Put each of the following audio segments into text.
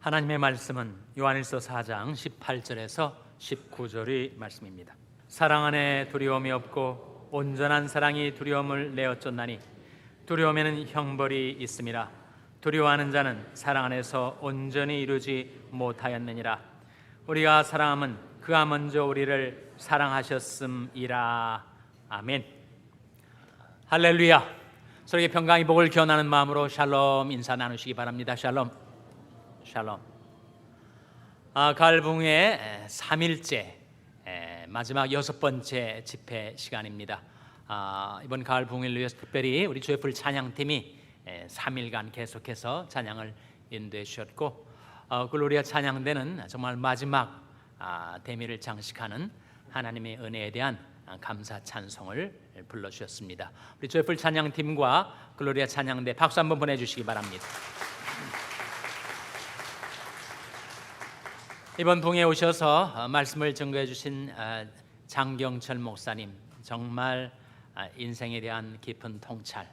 하나님의 말씀은 요한일서 4장 18절에서 19절의 말씀입니다. 사랑 안에 두려움이 없고 온전한 사랑이 두려움을 내어쫓나니 두려움에는 형벌이 있음이라. 두려워하는 자는 사랑 안에서 온전히 이루지 못하였느니라. 우리가 사랑함은 그가 먼저 우리를 사랑하셨음이라. 아멘. 할렐루야. 서로에게 평강의 복을 기원하는 마음으로 샬롬 인사 나누시기 바랍니다. 샬롬. 샬롬. 가을 붕의 3일째 마지막 6번째 집회 시간입니다. 이번 가을 붕을 위해서 특별히 우리 조회풀 찬양팀이 3일간 계속해서 찬양을 인도해 주셨고, 글로리아 찬양대는 정말 마지막 대미를 장식하는 하나님의 은혜에 대한 감사 찬송을 불러주셨습니다. 우리 조회풀 찬양팀과 글로리아 찬양대 박수 한번 보내주시기 바랍니다. 이번 봉에 오셔서 말씀을 증거해 주신 장경철 목사님, 정말 인생에 대한 깊은 통찰,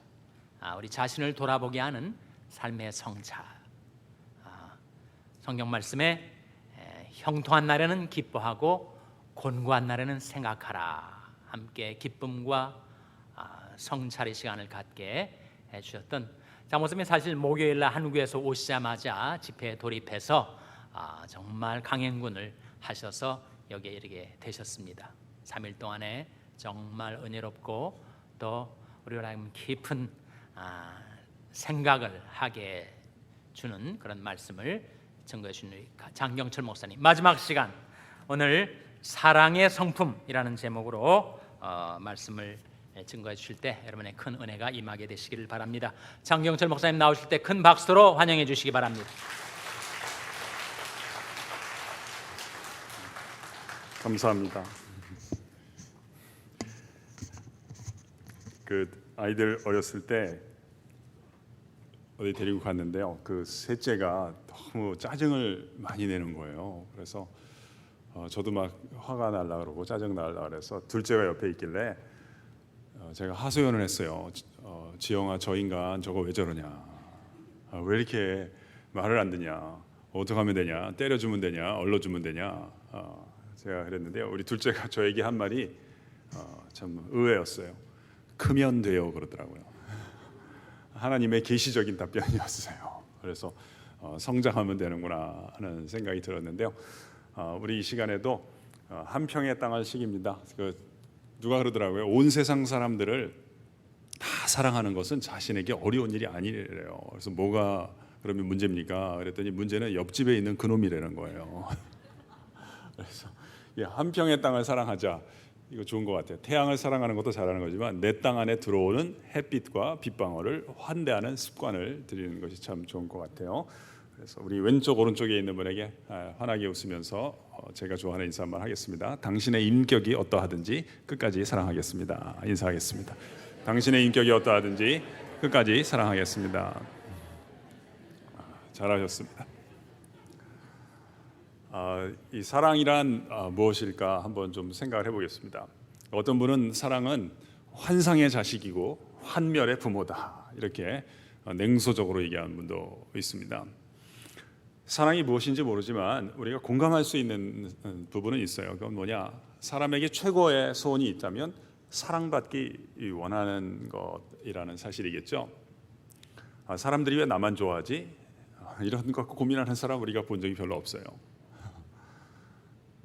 우리 자신을 돌아보게 하는 삶의 성찰, 성경 말씀에 형통한 날에는 기뻐하고 곤고한 날에는 생각하라, 함께 기쁨과 성찰의 시간을 갖게 해주셨던 장 목사님이 사실 목요일날 한국에서 오시자마자 집회에 돌입해서 정말 강행군을 하셔서 여기에 이르게 되셨습니다. 3일 동안에 정말 은혜롭고 또 우리로 하여금 깊은 생각을 하게 주는 그런 말씀을 증거해 주는 장경철 목사님, 마지막 시간 오늘 사랑의 성품이라는 제목으로 말씀을 증거해 주실 때 여러분의 큰 은혜가 임하게 되시기를 바랍니다. 장경철 목사님 나오실 때 큰 박수로 환영해 주시기 바랍니다. 감사합니다. 아이들 어렸을 때 어디 데리고 갔는데요. 셋째가 너무 짜증을 많이 내는 거예요. 그래서 저도 막 화가 날라 그러고 짜증 날라 그래서 둘째가 옆에 있길래 제가 하소연을 했어요. 지영아, 저 인간 저거 왜 저러냐? 왜 이렇게 말을 안 듣냐? 어떻게 하면 되냐? 때려주면 되냐? 얼러주면 되냐? 제가 그랬는데요. 우리 둘째가 저에게 한 말이 참 의외였어요. 크면 돼요 그러더라고요. 하나님의 계시적인 답변이었어요. 그래서 성장하면 되는구나 하는 생각이 들었는데요. 우리 이 시간에도 한 평의 땅을 시깁니다. 누가 그러더라고요. 온 세상 사람들을 다 사랑하는 것은 자신에게 어려운 일이 아니래요. 그래서 뭐가 그러면 문제입니까? 그랬더니 문제는 옆집에 있는 그놈이라는 거예요. 그래서 한 평의 땅을 사랑하자, 이거 좋은 것 같아요. 태양을 사랑하는 것도 잘하는 거지만 내 땅 안에 들어오는 햇빛과 빗방울을 환대하는 습관을 들이는 것이 참 좋은 것 같아요. 그래서 우리 왼쪽 오른쪽에 있는 분에게 환하게 웃으면서 제가 좋아하는 인사 한번 하겠습니다. 당신의 인격이 어떠하든지 끝까지 사랑하겠습니다. 인사하겠습니다. 당신의 인격이 어떠하든지 끝까지 사랑하겠습니다. 잘하셨습니다. 이 사랑이란 무엇일까 한번 좀 생각을 해보겠습니다. 어떤 분은 사랑은 환상의 자식이고 환멸의 부모다, 이렇게 냉소적으로 얘기하는 분도 있습니다. 사랑이 무엇인지 모르지만 우리가 공감할 수 있는 부분은 있어요. 그건 뭐냐? 사람에게 최고의 소원이 있다면 사랑받기 원하는 것이라는 사실이겠죠. 사람들이 왜 나만 좋아하지? 이런 것 고민하는 사람 우리가 본 적이 별로 없어요.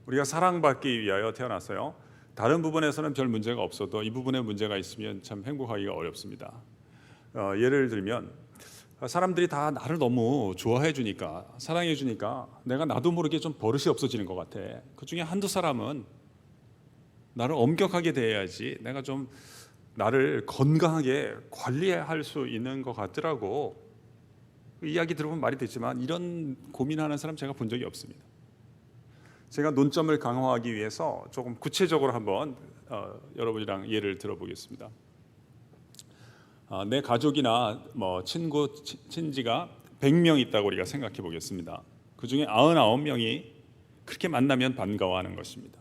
우리가 사랑받기 위하여 태어났어요. 다른 부분에서는 별 문제가 없어도 이 부분에 문제가 있으면 참 행복하기가 어렵습니다. 예를 들면 사람들이 다 나를 너무 좋아해 주니까, 사랑해 주니까 내가 나도 모르게 좀 버릇이 없어지는 것 같아. 그중에 한두 사람은 나를 엄격하게 대해야지 내가 좀 나를 건강하게 관리할 수 있는 것 같더라고. 이야기 들어보면 말이 되지만 이런 고민하는 사람 제가 본 적이 없습니다. 제가 논점을 강화하기 위해서 조금 구체적으로 한번 여러분이랑 예를 들어보겠습니다. 내 가족이나 친구, 친지가 100명 있다고 우리가 생각해 보겠습니다. 그 중에 99명이 그렇게 만나면 반가워하는 것입니다.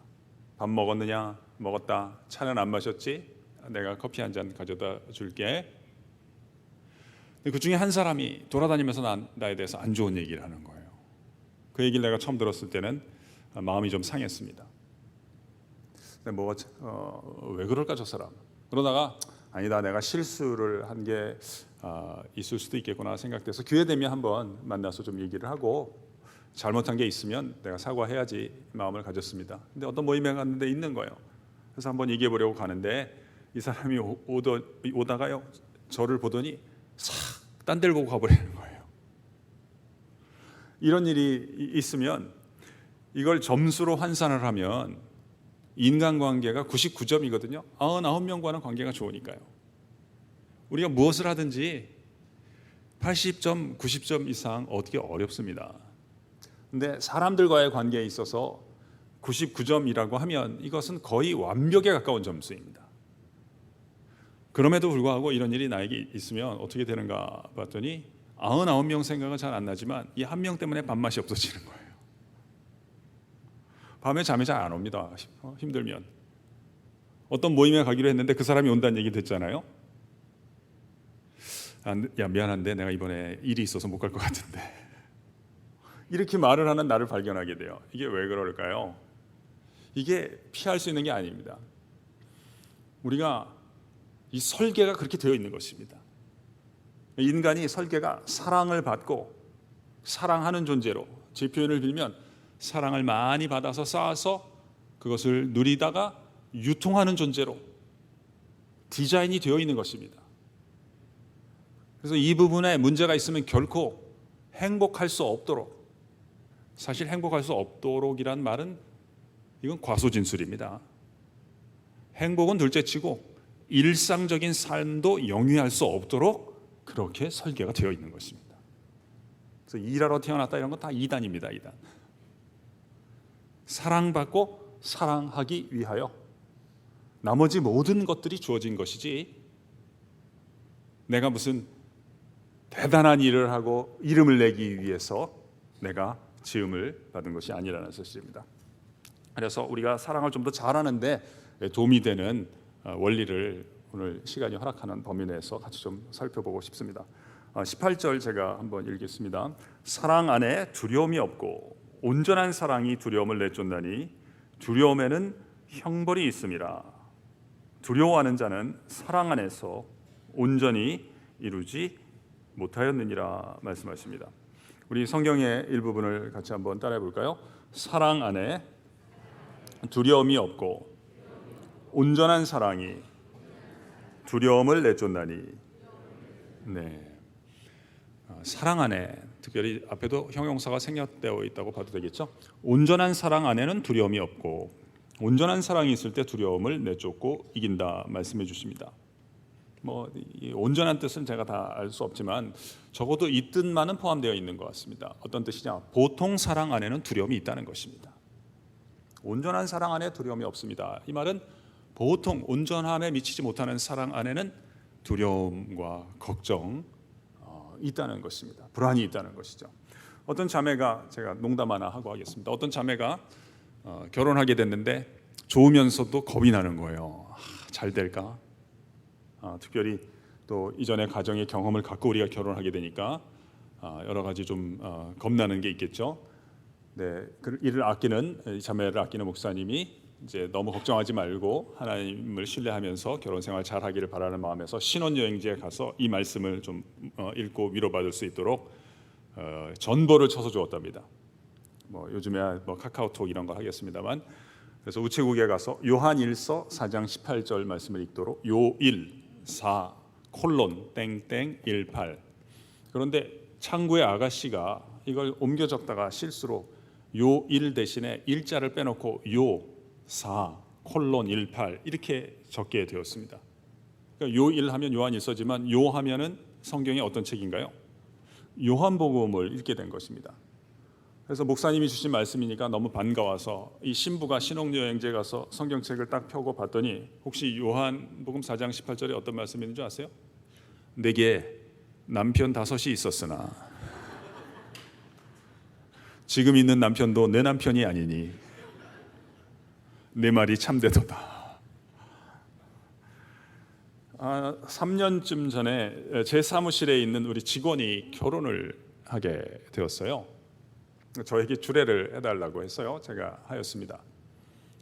밥 먹었느냐? 먹었다. 차는 안 마셨지? 내가 커피 한 잔 가져다 줄게. 그 중에 한 사람이 돌아다니면서 나에 대해서 안 좋은 얘기를 하는 거예요. 그 얘기를 내가 처음 들었을 때는 마음이 좀 상했습니다. 근데 왜 그럴까 저 사람? 그러다가 아니다, 내가 실수를 한 게 있을 수도 있겠구나 생각돼서 기회 되면 한번 만나서 좀 얘기를 하고 잘못한 게 있으면 내가 사과해야지 마음을 가졌습니다. 근데 어떤 모임에 갔는데 있는 거예요. 그래서 한번 얘기해 보려고 가는데 이 사람이 오다가요, 저를 보더니 싹 딴 데를 보고 가버리는 거예요. 이런 일이 있으면 이걸 점수로 환산을 하면 인간관계가 99점이거든요. 99명과는 관계가 좋으니까요. 우리가 무엇을 하든지 80점, 90점 이상 얻기 어렵습니다. 근데 사람들과의 관계에 있어서 99점이라고 하면 이것은 거의 완벽에 가까운 점수입니다. 그럼에도 불구하고 이런 일이 나에게 있으면 어떻게 되는가 봤더니 99명 생각은 잘 안 나지만 이 한 명 때문에 밥맛이 없어지는 거예요. 밤에 잠이 잘 안 옵니다. 힘들면. 어떤 모임에 가기로 했는데 그 사람이 온다는 얘기 듣잖아요. 야, 미안한데 내가 이번에 일이 있어서 못 갈 것 같은데. 이렇게 말을 하는 나를 발견하게 돼요. 이게 왜 그럴까요? 이게 피할 수 있는 게 아닙니다. 우리가 이 설계가 그렇게 되어 있는 것입니다. 인간이 설계가 사랑을 받고 사랑하는 존재로, 제 표현을 빌면 사랑을 많이 받아서 쌓아서 그것을 누리다가 유통하는 존재로 디자인이 되어 있는 것입니다. 그래서 이 부분에 문제가 있으면 결코 행복할 수 없도록, 사실 행복할 수 없도록이란 말은 이건 과소진술입니다. 행복은 둘째치고 일상적인 삶도 영위할 수 없도록 그렇게 설계가 되어 있는 것입니다. 그래서 일하러 태어났다 이런 건 다 이단입니다. 이단. 사랑받고 사랑하기 위하여 나머지 모든 것들이 주어진 것이지 내가 무슨 대단한 일을 하고 이름을 내기 위해서 내가 지음을 받은 것이 아니라는 사실입니다. 그래서 우리가 사랑을 좀 더 잘하는데 도움이 되는 원리를 오늘 시간이 허락하는 범위 내에서 같이 좀 살펴보고 싶습니다. 18절 제가 한번 읽겠습니다. 사랑 안에 두려움이 없고 온전한 사랑이 두려움을 내쫓나니 두려움에는 형벌이 있음이라. 두려워하는 자는 사랑 안에서 온전히 이루지 못하였느니라 말씀하십니다. 우리 성경의 일부분을 같이 한번 따라해 볼까요? 사랑 안에 두려움이 없고 온전한 사랑이 두려움을 내쫓나니. 네, 사랑 안에, 특별히 앞에도 형용사가 생략되어 있다고 봐도 되겠죠. 온전한 사랑 안에는 두려움이 없고 온전한 사랑이 있을 때 두려움을 내쫓고 이긴다 말씀해 주십니다. 이 온전한 뜻은 제가 다 알 수 없지만 적어도 이 뜻만은 포함되어 있는 것 같습니다. 어떤 뜻이냐? 보통 사랑 안에는 두려움이 있다는 것입니다. 온전한 사랑 안에 두려움이 없습니다. 이 말은 보통 온전함에 미치지 못하는 사랑 안에는 두려움과 걱정 있다는 것입니다. 불안이 있다는 것이죠. 어떤 자매가, 제가 농담 하나 하고 하겠습니다. 어떤 자매가 결혼하게 됐는데 좋으면서도 겁이 나는 거예요. 잘 될까? 특별히 또 이전의 가정의 경험을 갖고 우리가 결혼하게 되니까 여러 가지 좀 겁나는 게 있겠죠. 네, 이를 아끼는 자매를 아끼는 목사님이 이제 너무 걱정하지 말고 하나님을 신뢰하면서 결혼 생활 잘하기를 바라는 마음에서 신혼여행지에 가서 이 말씀을 좀 읽고 위로받을 수 있도록 전보를 쳐서 주었답니다. 요즘에 카카오톡 이런 거 하겠습니다만, 그래서 우체국에 가서 요한일서 4장 18절 말씀을 읽도록 요1 4:땡땡18. 그런데 창구의 아가씨가 이걸 옮겨 적다가 실수로 요1 대신에 일자를 빼놓고 요4:18 이렇게 적게 되었습니다. 그러니까 요1 하면 요한일서지만 요 하면은 성경의 어떤 책인가요? 요한복음을 읽게 된 것입니다. 그래서 목사님이 주신 말씀이니까 너무 반가워서 이 신부가 신혼여행지에 가서 성경책을 딱 펴고 봤더니 혹시 요한복음 4장 18절에 어떤 말씀이 있는 줄 아세요? 내게 남편 5이 있었으나 지금 있는 남편도 내 남편이 아니니 내 말이 참되도다. 3년쯤 전에 제 사무실에 있는 우리 직원이 결혼을 하게 되었어요. 저에게 주례를 해달라고 했어요. 제가 하였습니다.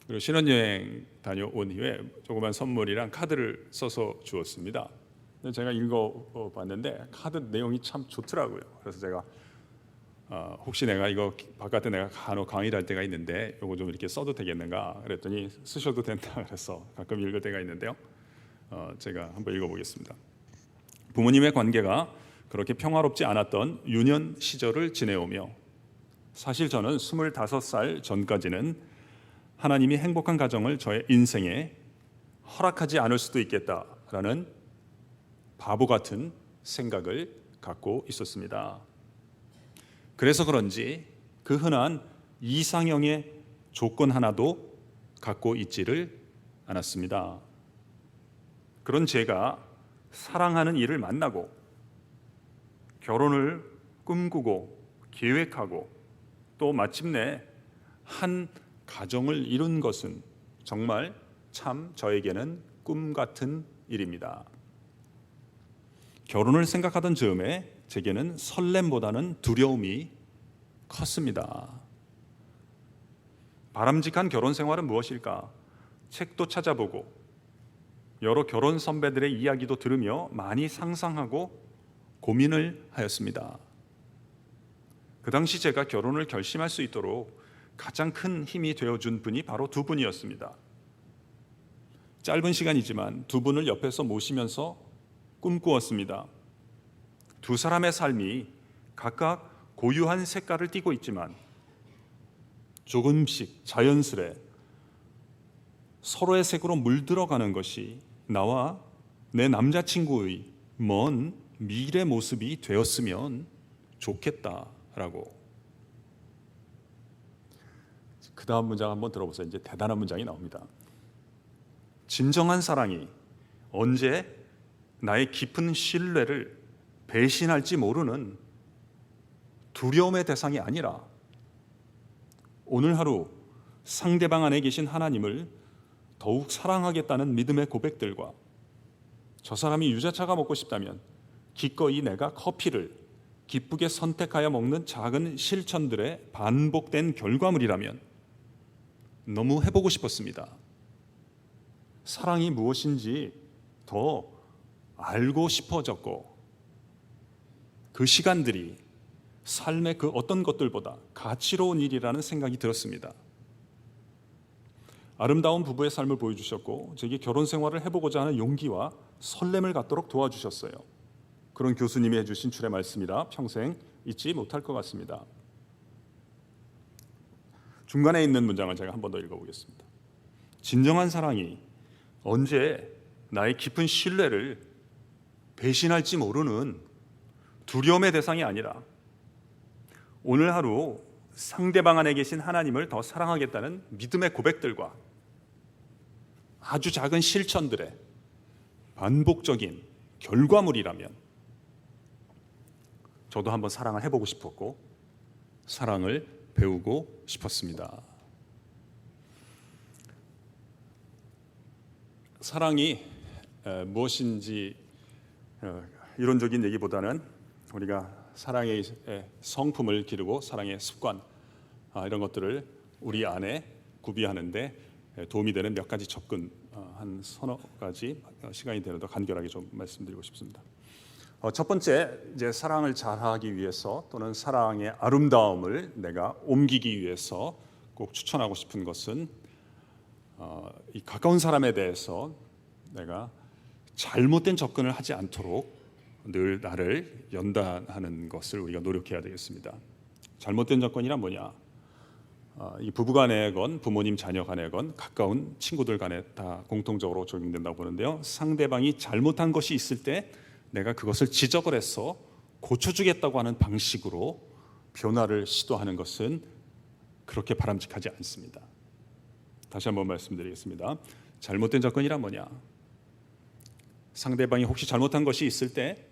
그리고 신혼여행 다녀온 후에 조그만 선물이랑 카드를 써서 주었습니다. 근데 제가 읽어봤는데 카드 내용이 참 좋더라고요. 그래서 제가 혹시 내가 이거 바깥에 내가 간혹 강의를 할 때가 있는데 이거 좀 이렇게 써도 되겠는가 그랬더니 쓰셔도 된다 그래서 가끔 읽을 때가 있는데요. 제가 한번 읽어보겠습니다. 부모님의 관계가 그렇게 평화롭지 않았던 유년 시절을 지내오며 사실 저는 25살 전까지는 하나님이 행복한 가정을 저의 인생에 허락하지 않을 수도 있겠다라는 바보 같은 생각을 갖고 있었습니다. 그래서 그런지 그 흔한 이상형의 조건 하나도 갖고 있지를 않았습니다. 그런 제가 사랑하는 이를 만나고 결혼을 꿈꾸고 계획하고 또 마침내 한 가정을 이룬 것은 정말 참 저에게는 꿈 같은 일입니다. 결혼을 생각하던 즈음에 제게는 설렘보다는 두려움이 컸습니다. 바람직한 결혼 생활은 무엇일까? 책도 찾아보고 여러 결혼 선배들의 이야기도 들으며 많이 상상하고 고민을 하였습니다. 그 당시 제가 결혼을 결심할 수 있도록 가장 큰 힘이 되어준 분이 바로 두 분이었습니다. 짧은 시간이지만 두 분을 옆에서 모시면서 꿈꾸었습니다. 두 사람의 삶이 각각 고유한 색깔을 띠고 있지만 조금씩 자연스레 서로의 색으로 물들어가는 것이 나와 내 남자친구의 먼 미래 모습이 되었으면 좋겠다라고. 그 다음 문장 한번 들어보세요. 이제 대단한 문장이 나옵니다. 진정한 사랑이 언제 나의 깊은 신뢰를 배신할지 모르는 두려움의 대상이 아니라 오늘 하루 상대방 안에 계신 하나님을 더욱 사랑하겠다는 믿음의 고백들과 저 사람이 유자차가 먹고 싶다면 기꺼이 내가 커피를 기쁘게 선택하여 먹는 작은 실천들의 반복된 결과물이라면 너무 해보고 싶었습니다. 사랑이 무엇인지 더 알고 싶어졌고 그 시간들이 삶의 그 어떤 것들보다 가치로운 일이라는 생각이 들었습니다. 아름다운 부부의 삶을 보여주셨고 제게 결혼 생활을 해보고자 하는 용기와 설렘을 갖도록 도와주셨어요. 그런 교수님이 해주신 주의 말씀이라 평생 잊지 못할 것 같습니다. 중간에 있는 문장을 제가 한 번 더 읽어보겠습니다. 진정한 사랑이 언제 나의 깊은 신뢰를 배신할지 모르는 두려움의 대상이 아니라 오늘 하루 상대방 안에 계신 하나님을 더 사랑하겠다는 믿음의 고백들과 아주 작은 실천들의 반복적인 결과물이라면 저도 한번 사랑을 해보고 싶었고 사랑을 배우고 싶었습니다. 사랑이 무엇인지 이론적인 얘기보다는 우리가 사랑의 성품을 기르고 사랑의 습관 이런 것들을 우리 안에 구비하는데 도움이 되는 몇 가지 접근 한 서너 가지 시간이 되는 더 간결하게 좀 말씀드리고 싶습니다. 첫 번째, 이제 사랑을 잘하기 위해서 또는 사랑의 아름다움을 내가 옮기기 위해서 꼭 추천하고 싶은 것은 이 가까운 사람에 대해서 내가 잘못된 접근을 하지 않도록 늘 나를 연단하는 것을 우리가 노력해야 되겠습니다. 잘못된 접근이란 뭐냐? 이 부부간에건 부모님 자녀간에건 가까운 친구들 간에 다 공통적으로 적용된다고 보는데요. 상대방이 잘못한 것이 있을 때 내가 그것을 지적을 해서 고쳐주겠다고 하는 방식으로 변화를 시도하는 것은 그렇게 바람직하지 않습니다. 다시 한번 말씀드리겠습니다. 잘못된 접근이란 뭐냐? 상대방이 혹시 잘못한 것이 있을 때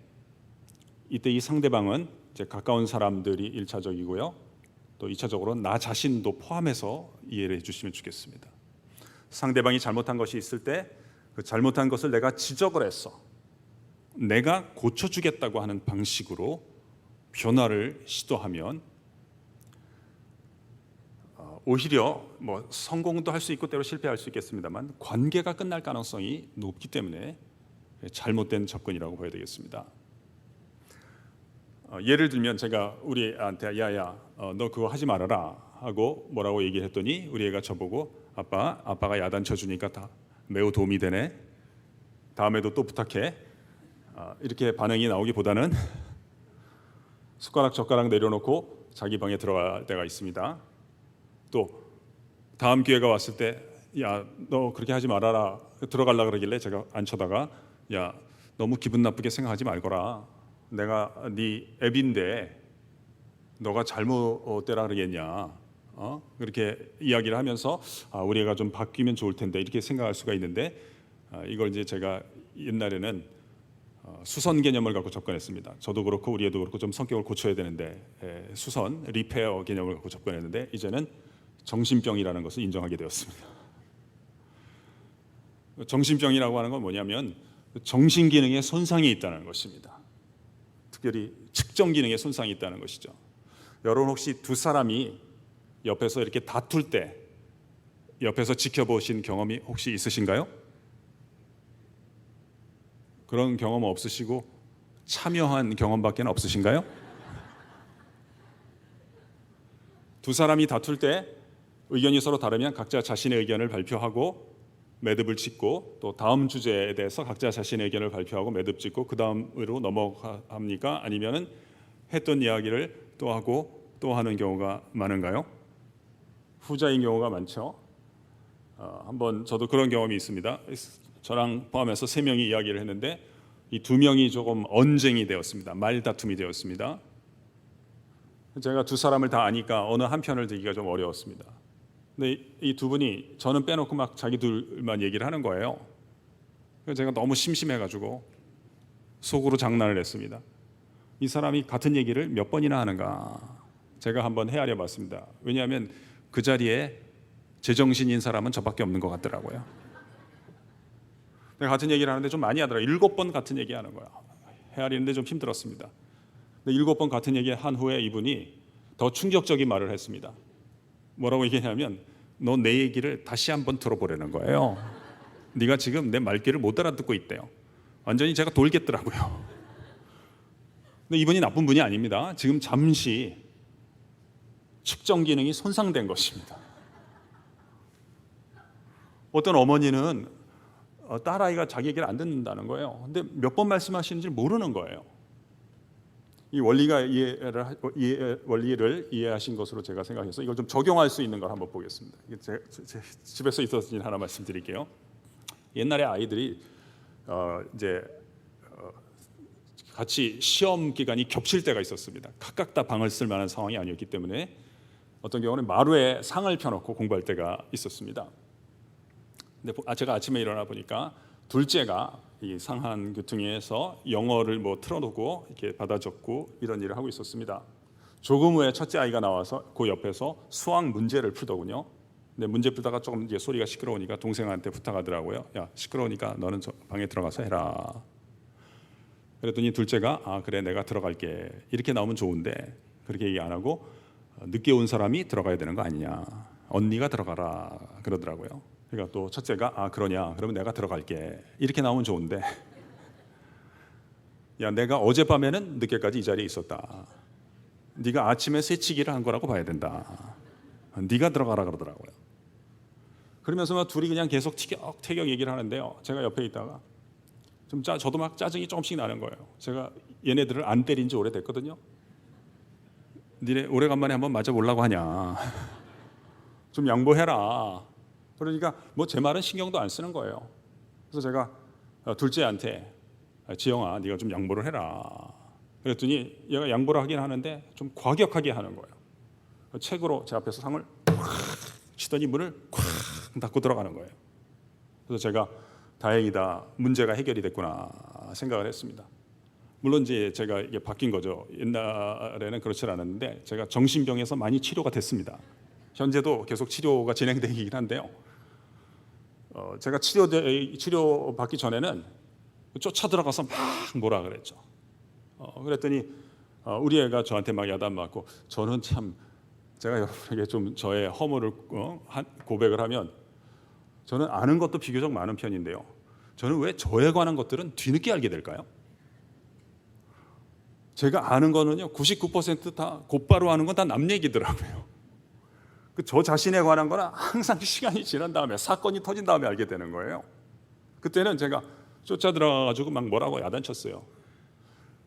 이때 이 상대방은 이제 가까운 사람들이 1차적이고요. 또 2차적으로 나 자신도 포함해서 이해를 해주시면 좋겠습니다. 상대방이 잘못한 것이 있을 때 그 잘못한 것을 내가 지적을 해서 내가 고쳐주겠다고 하는 방식으로 변화를 시도하면 오히려 뭐 성공도 할 수 있고 때로 실패할 수 있겠습니다만 관계가 끝날 가능성이 높기 때문에 잘못된 접근이라고 봐야 되겠습니다. 예를 들면 제가 우리 애한테 야야 너 그거 하지 말아라 하고 뭐라고 얘기를 했더니 우리 애가 저보고 아빠가 야단 쳐주니까 다 매우 도움이 되네, 다음에도 또 부탁해, 이렇게 반응이 나오기보다는 숟가락 젓가락 내려놓고 자기 방에 들어갈 때가 있습니다. 또 다음 기회가 왔을 때 야 너 그렇게 하지 말아라 들어가려 그러길래 제가 안 쳐다가 야 너무 기분 나쁘게 생각하지 말거라, 내가 네 애비인데 너가 잘못되라 그러겠냐, 그렇게 이야기를 하면서 우리 애가 좀 바뀌면 좋을 텐데 이렇게 생각할 수가 있는데, 이걸 이제 제가 옛날에는 수선 개념을 갖고 접근했습니다. 저도 그렇고 우리 애도 그렇고 좀 성격을 고쳐야 되는데 수선 리페어 개념을 갖고 접근했는데 이제는 정신병이라는 것을 인정하게 되었습니다. 정신병이라고 하는 건 뭐냐면 정신 기능에 손상이 있다는 것입니다. 특별히 측정 기능에 손상이 있다는 것이죠. 여러분 혹시 두 사람이 옆에서 이렇게 다툴 때 옆에서 지켜보신 경험이 혹시 있으신가요? 그런 경험 없으시고 참여한 경험밖에 없으신가요? 두 사람이 다툴 때 의견이 서로 다르면 각자 자신의 의견을 발표하고 매듭을 짓고 또 다음 주제에 대해서 각자 자신의 의견을 발표하고 매듭 짓고 그 다음으로 넘어갑니까? 아니면은 했던 이야기를 또 하고 또 하는 경우가 많은가요? 후자인 경우가 많죠. 한번 저도 그런 경험이 있습니다. 저랑 포함해서 3명이 이야기를 했는데 이 2명이 조금 언쟁이 되었습니다. 말다툼이 되었습니다. 제가 두 사람을 다 아니까 어느 한 편을 들기가 좀 어려웠습니다. 근데 이 두 분이 저는 빼놓고 막 자기들만 얘기를 하는 거예요. 그래서 제가 너무 심심해가지고 속으로 장난을 했습니다. 이 사람이 같은 얘기를 몇 번이나 하는가 제가 한번 헤아려 봤습니다. 왜냐하면 그 자리에 제정신인 사람은 저밖에 없는 것 같더라고요. 내가 같은 얘기를 하는데 좀 많이 하더라고요. 7번 같은 얘기 하는 거야. 헤아리는데 좀 힘들었습니다. 근데 7번 같은 얘기 한 후에 이분이 더 충격적인 말을 했습니다. 뭐라고 얘기하냐면 너 내 얘기를 다시 한번 들어보라는 거예요. 네가 지금 내 말귀를 못 알아듣고 있대요. 완전히 제가 돌겠더라고요. 근데 이분이 나쁜 분이 아닙니다. 지금 잠시 측정 기능이 손상된 것입니다. 어떤 어머니는 딸아이가 자기 얘기를 안 듣는다는 거예요. 근데 몇 번 말씀하시는지 모르는 거예요. 이 원리를 이해하신 것으로 제가 생각해서 이걸 좀 적용할 수 있는 걸 한번 보겠습니다. 제 집에서 있었던 일 하나 말씀드릴게요. 옛날에 아이들이 이제 같이 시험 기간이 겹칠 때가 있었습니다. 각각 다 방을 쓸 만한 상황이 아니었기 때문에 어떤 경우는 마루에 상을 펴놓고 공부할 때가 있었습니다. 근데 제가 아침에 일어나 보니까 둘째가 이 상한 교통에서 영어를 뭐 틀어놓고 이렇게 받아 적고 이런 일을 하고 있었습니다. 조금 후에 첫째 아이가 나와서 그 옆에서 수학 문제를 풀더군요. 근데 문제 풀다가 조금 이제 소리가 시끄러우니까 동생한테 부탁하더라고요. 야 시끄러우니까 너는 저 방에 들어가서 해라. 그랬더니 둘째가 그래 내가 들어갈게 이렇게 나오면 좋은데 그렇게 얘기 안 하고 늦게 온 사람이 들어가야 되는 거 아니냐, 언니가 들어가라 그러더라고요. 그러니까 또 첫째가 그러냐 그러면 내가 들어갈게 이렇게 나오면 좋은데 야 내가 어젯밤에는 늦게까지 이 자리에 있었다, 네가 아침에 새치기를 한 거라고 봐야 된다, 네가 들어가라 그러더라고요. 그러면서 막 둘이 그냥 계속 티격태격 얘기를 하는데요, 제가 옆에 있다가 저도 막 짜증이 조금씩 나는 거예요. 제가 얘네들을 안 때린 지 오래됐거든요. 니네 오래간만에 한번 맞아보려고 하냐, 좀 양보해라. 그러니까 뭐 제 말은 신경도 안 쓰는 거예요. 그래서 제가 둘째한테 지영아 네가 좀 양보를 해라 그랬더니 얘가 양보를 하긴 하는데 좀 과격하게 하는 거예요. 책으로 제 앞에서 상을 콱 치더니 문을 콱 닫고 들어가는 거예요. 그래서 제가 다행이다, 문제가 해결이 됐구나 생각을 했습니다. 물론 이제 제가 이게 바뀐 거죠. 옛날에는 그렇지 않았는데 제가 정신병에서 많이 치료가 됐습니다. 현재도 계속 치료가 진행되긴 한데요. 제가 치료 받기 전에는 쫓아 들어가서 막 뭐라 그랬죠. 그랬더니 우리 애가 저한테 막 야단 맞고 저는 참 제가 여러분에게 좀 저의 허물을 고백을 하면, 저는 아는 것도 비교적 많은 편인데요, 저는 왜 저에 관한 것들은 뒤늦게 알게 될까요? 제가 아는 거는요 99%다 곧바로 아는 건 다 남 얘기더라고요. 저 자신에 관한 거는 항상 시간이 지난 다음에, 사건이 터진 다음에 알게 되는 거예요. 그때는 제가 쫓아 들어가가지고 막 뭐라고 야단쳤어요.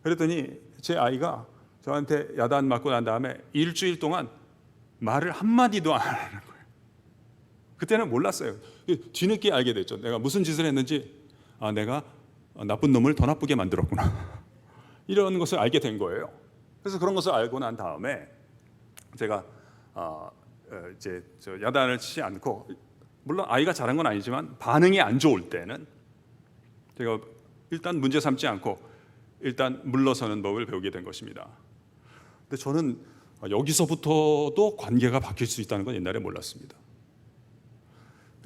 그랬더니 제 아이가 저한테 야단 맞고 난 다음에 일주일 동안 말을 한마디도 안 하는 거예요. 그때는 몰랐어요. 뒤늦게 알게 됐죠. 내가 무슨 짓을 했는지, 내가 나쁜 놈을 더 나쁘게 만들었구나 이런 것을 알게 된 거예요. 그래서 그런 것을 알고 난 다음에 제가 이제 야단을 치지 않고, 물론 아이가 잘한 건 아니지만 반응이 안 좋을 때는 제가 일단 문제 삼지 않고 일단 물러서는 법을 배우게 된 것입니다. 근데 저는 여기서부터도 관계가 바뀔 수 있다는 건 옛날에 몰랐습니다.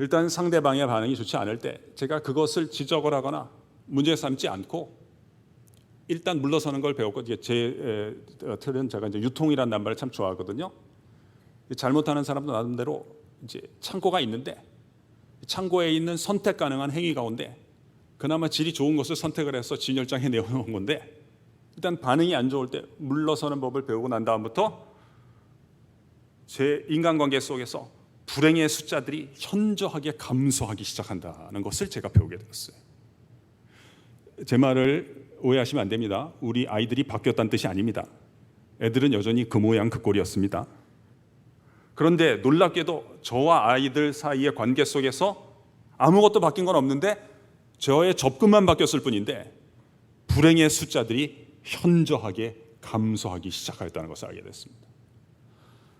일단 상대방의 반응이 좋지 않을 때 제가 그것을 지적을 하거나 문제 삼지 않고 일단 물러서는 걸 배웠고, 제 틀은 제가 이제 유통이라는 낱말을 참 좋아하거든요. 잘못하는 사람도 나름대로 이제 창고가 있는데, 창고에 있는 선택 가능한 행위 가운데 그나마 질이 좋은 것을 선택을 해서 진열장에 내어놓은 건데, 일단 반응이 안 좋을 때 물러서는 법을 배우고 난 다음부터 제 인간관계 속에서 불행의 숫자들이 현저하게 감소하기 시작한다는 것을 제가 배우게 되었어요. 제 말을 오해하시면 안 됩니다. 우리 아이들이 바뀌었다는 뜻이 아닙니다. 애들은 여전히 그 모양 그 꼴이었습니다. 그런데 놀랍게도 저와 아이들 사이의 관계 속에서 아무것도 바뀐 건 없는데 저의 접근만 바뀌었을 뿐인데 불행의 숫자들이 현저하게 감소하기 시작하였다는 것을 알게 됐습니다.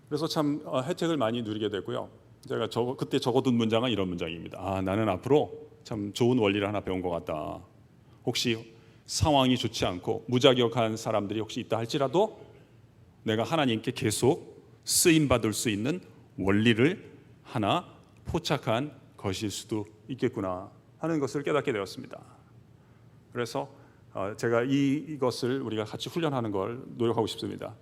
그래서 참 혜택을 많이 누리게 됐고요. 제가 그때 적어둔 문장은 이런 문장입니다. 나는 앞으로 참 좋은 원리를 하나 배운 것 같다. 혹시 상황이 좋지 않고 무자격한 사람들이 혹시 있다 할지라도 내가 하나님께 계속 쓰임받을 수 있는 원리를 하나 포착한 것일 수도 있겠구나 하는 것을 깨닫게 되었습니다. 그래서 제가 이것을 우리가 같이 훈련하는 걸 노력하고 싶습니다.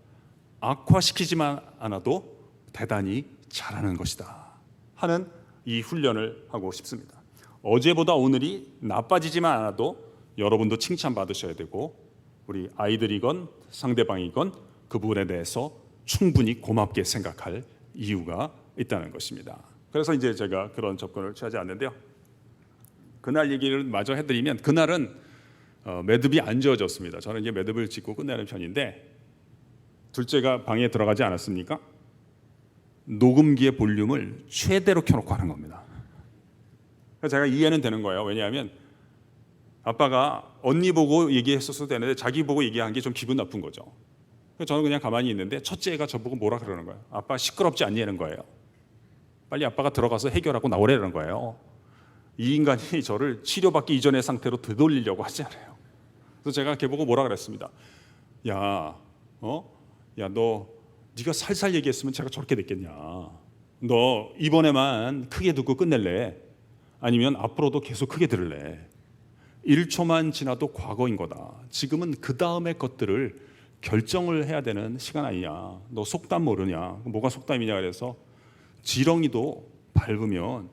악화시키지만 않아도 대단히 잘하는 것이다 하는 이 훈련을 하고 싶습니다. 어제보다 오늘이 나빠지지만 않아도 여러분도 칭찬받으셔야 되고, 우리 아이들이건 상대방이건 그 부분에 대해서 충분히 고맙게 생각할 이유가 있다는 것입니다. 그래서 이제 제가 그런 접근을 취하지 않는데요, 그날 얘기를 마저 해드리면, 그날은 매듭이 안 지어졌습니다. 저는 이제 매듭을 짓고 끝내는 편인데, 둘째가 방에 들어가지 않았습니까? 녹음기의 볼륨을 최대로 켜놓고 하는 겁니다. 제가 이해는 되는 거예요. 왜냐하면 아빠가 언니 보고 얘기했었어도 되는데 자기 보고 얘기한 게 좀 기분 나쁜 거죠. 그래서 저는 그냥 가만히 있는데 첫째가 저보고 뭐라 그러는 거예요. 아빠 시끄럽지 않냐는 거예요. 빨리 아빠가 들어가서 해결하고 나오라는 거예요. 이 인간이 저를 치료받기 이전의 상태로 되돌리려고 하지 않아요. 그래서 제가 걔보고 뭐라 그랬습니다. 야, 너 네가 살살 얘기했으면 제가 저렇게 됐겠냐. 너 이번에만 크게 듣고 끝낼래? 아니면 앞으로도 계속 크게 들을래? 1초만 지나도 과거인 거다. 지금은 그 다음의 것들을 결정을 해야 되는 시간 아니냐. 너 속담 모르냐. 뭐가 속담이냐. 그래서 지렁이도 밟으면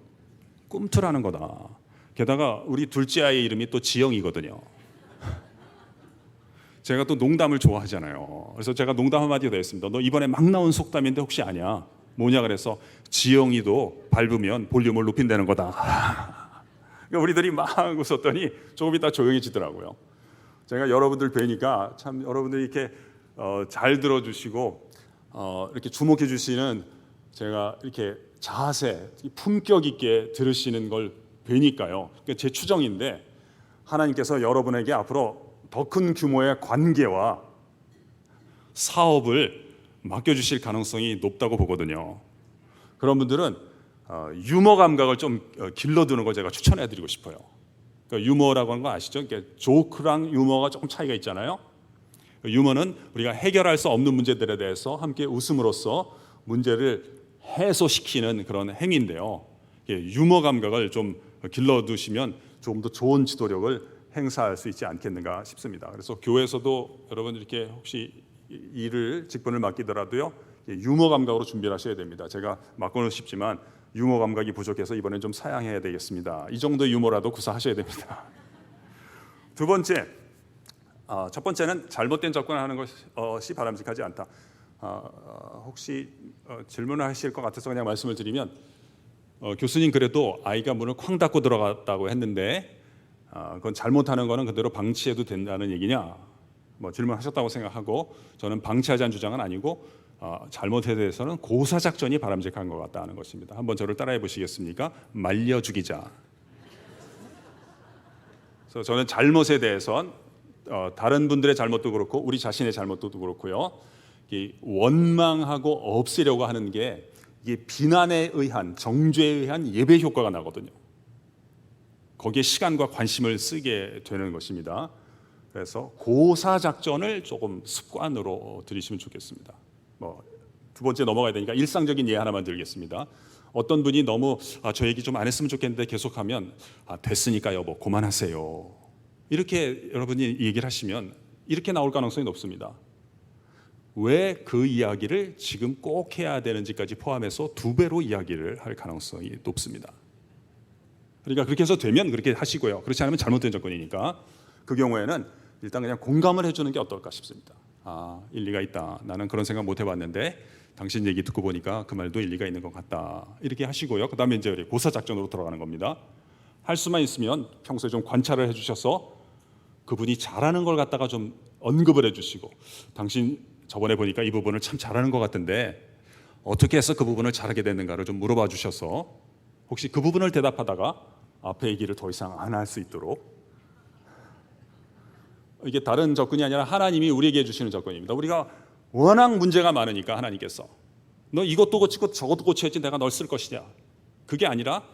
꿈틀하는 거다. 게다가 우리 둘째 아이의 이름이 또 지영이거든요. 제가 또 농담을 좋아하잖아요. 그래서 제가 농담 한마디 더 했습니다. 너 이번에 막 나온 속담인데 혹시 아냐? 뭐냐 그래서 지영이도 밟으면 볼륨을 높인다는 거다. 우리들이 막 웃었더니 조금 있다 조용해지더라고요. 제가 여러분들 뵈니까 참 여러분들이 이렇게 잘 들어주시고 이렇게 주목해 주시는, 제가 이렇게 자세, 품격 있게 들으시는 걸 뵈니까요. 제 추정인데 하나님께서 여러분에게 앞으로 더 큰 규모의 관계와 사업을 맡겨주실 가능성이 높다고 보거든요. 그런 분들은 유머 감각을 좀 길러두는 걸 제가 추천해드리고 싶어요. 그러니까 유머라고 하는 거 아시죠? 그러니까 조크랑 유머가 조금 차이가 있잖아요. 유머는 우리가 해결할 수 없는 문제들에 대해서 함께 웃음으로써 문제를 해소시키는 그런 행위인데요. 유머 감각을 좀 길러두시면 조금 더 좋은 지도력을 행사할 수 있지 않겠는가 싶습니다. 그래서 교회에서도 여러분 이렇게 혹시 일을 직분을 맡기더라도요, 유머 감각으로 준비를 하셔야 됩니다. 제가 맞고는 싶지만 유머 감각이 부족해서 이번엔 좀 사양해야 되겠습니다. 이 정도 유머라도 구사하셔야 됩니다. 두 번째, 첫 번째는 잘못된 접근하는 것이 바람직하지 않다. 혹시 질문을 하실 것 같아서 그냥 말씀을 드리면, 교수님 그래도 아이가 문을 쾅 닫고 들어갔다고 했는데 그건 잘못하는 거는 그대로 방치해도 된다는 얘기냐? 뭐 질문하셨다고 생각하고, 저는 방치하자는 주장은 아니고 잘못에 대해서는 고사 작전이 바람직한 것 같다는 것입니다. 한번 저를 따라해 보시겠습니까? 말려 죽이자. 그래서 저는 잘못에 대해선 다른 분들의 잘못도 그렇고 우리 자신의 잘못도 그렇고요, 원망하고 없애려고 하는 게 이게 비난에 의한, 정죄에 의한 예배 효과가 나거든요. 거기에 시간과 관심을 쓰게 되는 것입니다. 그래서 고사 작전을 조금 습관으로 들이시면 좋겠습니다. 두 번째 넘어가야 되니까 일상적인 예 하나만 드리겠습니다. 어떤 분이 너무 저 얘기 좀 안 했으면 좋겠는데 계속하면 됐으니까 여보 그만하세요, 이렇게 여러분이 얘기를 하시면 이렇게 나올 가능성이 높습니다. 왜 그 이야기를 지금 꼭 해야 되는지까지 포함해서 2배로 이야기를 할 가능성이 높습니다. 그러니까 그렇게 해서 되면 그렇게 하시고요, 그렇지 않으면 잘못된 접근이니까 그 경우에는 일단 그냥 공감을 해주는 게 어떨까 싶습니다. 일리가 있다, 나는 그런 생각 못 해봤는데 당신 얘기 듣고 보니까 그 말도 일리가 있는 것 같다, 이렇게 하시고요. 그 다음에 이제 고사 작전으로 들어가는 겁니다. 할 수만 있으면 평소에 좀 관찰을 해주셔서 그분이 잘하는 걸 갖다가 좀 언급을 해주시고, 당신 저번에 보니까 이 부분을 참 잘하는 것 같은데 어떻게 해서 그 부분을 잘하게 됐는가를 좀 물어봐 주셔서, 혹시 그 부분을 대답하다가 앞에 얘기를 더 이상 안 할 수 있도록, 이게 다른 접근이 아니라 하나님이 우리에게 해주시는 접근입니다. 우리가 워낙 문제가 많으니까 하나님께서 너 이것도 고치고 저것도 고쳐야지 내가 널 쓸 것이냐, 그게 아니라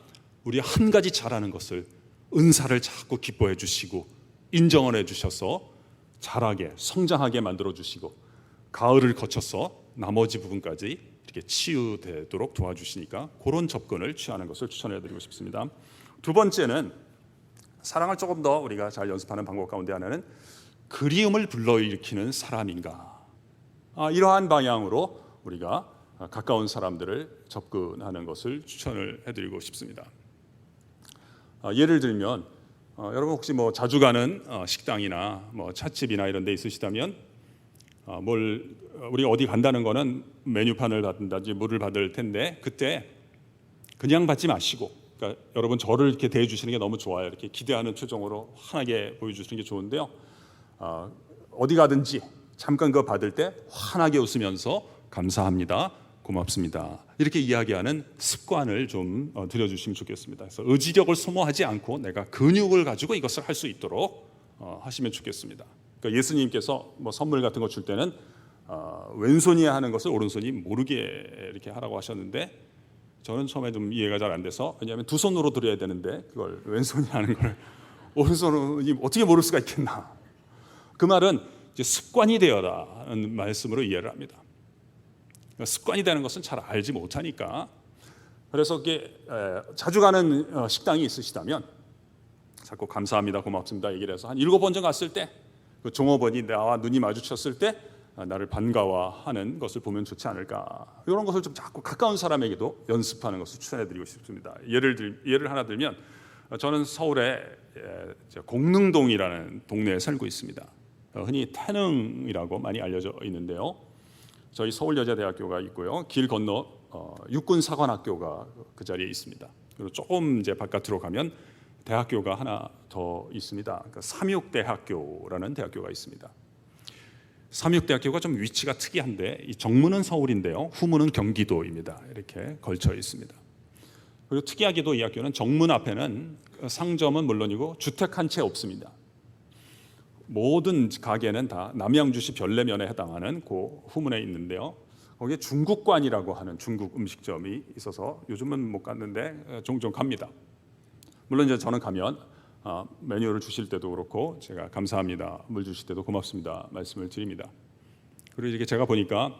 우리 한 가지 잘하는 것을 은사를 자꾸 기뻐해 주시고 인정을 해 주셔서 잘하게 성장하게 만들어 주시고 가을을 거쳐서 나머지 부분까지 이렇게 치유되도록 도와주시니까 그런 접근을 취하는 것을 추천해 드리고 싶습니다. 두 번째는 사랑을 조금 더 우리가 잘 연습하는 방법 가운데 하나는 그리움을 불러일으키는 사람인가, 이러한 방향으로 우리가 가까운 사람들을 접근하는 것을 추천을 해드리고 싶습니다. 예를 들면 여러분 혹시 뭐 자주 가는 식당이나 뭐 찻집이나 이런 데 있으시다면 우리가 어디 간다는 거는 메뉴판을 받는다든지 물을 받을 텐데, 그때 그냥 받지 마시고, 그러니까 여러분 저를 이렇게 대해 주시는 게 너무 좋아요. 이렇게 기대하는 표정으로 환하게 보여주시는 게 좋은데요, 어디 가든지 잠깐 그거 받을 때 환하게 웃으면서 감사합니다, 고맙습니다, 이렇게 이야기하는 습관을 좀 들여주시면 좋겠습니다. 그래서 의지력을 소모하지 않고 내가 근육을 가지고 이것을 할 수 있도록 하시면 좋겠습니다. 그러니까 예수님께서 뭐 선물 같은 거 줄 때는 왼손이 하는 것을 오른손이 모르게 이렇게 하라고 하셨는데, 저는 처음에 좀 이해가 잘 안 돼서, 왜냐하면 두 손으로 드려야 되는데 그걸 왼손이 하는 걸 오른손이 어떻게 모를 수가 있겠나. 그 말은 이제 습관이 되어라는 말씀으로 이해를 합니다. 그러니까 습관이 되는 것은 잘 알지 못하니까. 그래서 이게 자주 가는 식당이 있으시다면 자꾸 감사합니다, 고맙습니다 얘기를 해서 한 7번 전 갔을 때 그 종업원이 나와 눈이 마주쳤을 때 나를 반가워하는 것을 보면 좋지 않을까. 이런 것을 좀 자꾸 가까운 사람에게도 연습하는 것을 추천해드리고 싶습니다. 예를 하나 들면, 저는 서울의 공릉동이라는 동네에 살고 있습니다. 흔히 태능이라고 많이 알려져 있는데요, 저희 서울여자대학교가 있고요, 길 건너 육군사관학교가 그 자리에 있습니다. 그리고 조금 이제 바깥으로 가면 대학교가 하나 더 있습니다. 그러니까 삼육대학교라는 대학교가 있습니다. 삼육대학교가 좀 위치가 특이한데, 이 정문은 서울인데요, 후문은 경기도입니다. 이렇게 걸쳐 있습니다. 그리고 특이하게도 이 학교는 정문 앞에는 상점은 물론이고 주택 한 채 없습니다. 모든 가게는 다 남양주시 별내면에 해당하는 그 후문에 있는데요, 거기에 중국관이라고 하는 중국 음식점이 있어서 요즘은 못 갔는데 종종 갑니다. 물론 이제 저는 가면 메뉴를 주실 때도 그렇고 제가 감사합니다, 물 주실 때도 고맙습니다 말씀을 드립니다. 그리고 이렇게 제가 보니까